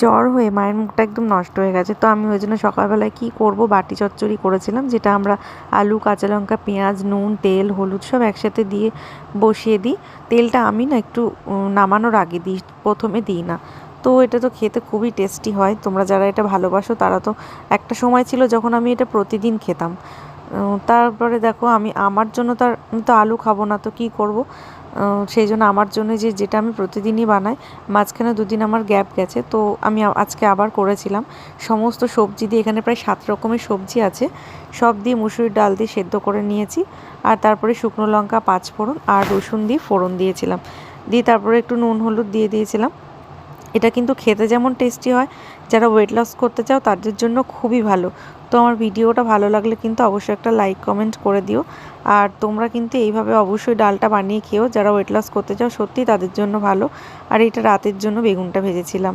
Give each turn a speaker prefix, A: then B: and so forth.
A: জ্বর হয়ে মায়ের মুখটা একদম নষ্ট হয়ে গেছে। তো আমি ওই জন্য সকালবেলায় কী করব, বাটি চচ্চড়ি করেছিলাম, যেটা আমরা আলু, কাঁচা লঙ্কা, পেঁয়াজ, নুন, তেল, হলুদ সব একসাথে দিয়ে বসিয়ে দিই। তেলটা আমি না একটু নামানোর আগে দিই, প্রথমে দিই না। তো এটা তো খেতে খুবই টেস্টি হয়। তোমরা যারা এটা ভালোবাসো তারা তো, একটা সময় ছিল যখন আমি এটা প্রতিদিন খেতাম। তারপরে দেখো আমার জন্য আমি তো আলু খাবো না, তো কী করব, সেই জন্য আমার জন্য যেটা আমি প্রতিদিনই বানাই, মাঝখানে দুদিন আমার গ্যাপ গেছে, তো আমি আজকে আবার করেছিলাম। সমস্ত সবজি দিয়ে, এখানে প্রায় 7 রকমের সবজি আছে, সব দিয়ে মুসুরির ডাল দিয়ে সেদ্ধ করে নিয়েছি। আর তারপরে শুকনো লঙ্কা, 5 ফোড়ন আর রসুন দিয়ে ফোড়ন দিয়েছিলাম, দিয়ে তারপরে একটু নুন হলুদ দিয়ে দিয়েছিলাম। এটা কিন্তু খেতে যেমন টেস্টি হয়, যারা ওয়েট লস করতে চাও তাদের জন্য খুবই ভালো। তো আমার ভিডিওটা ভালো লাগলে কিন্তু অবশ্যই একটা লাইক কমেন্ট করে দিও। আর তোমরা কিন্তু এইভাবে অবশ্যই ডালটা বানিয়ে খেও, যারা ওয়েট লস করতে চাও, সত্যি তাদের জন্য ভালো। আর এটা রাতের জন্য বেগুনটা ভেজেছিলাম।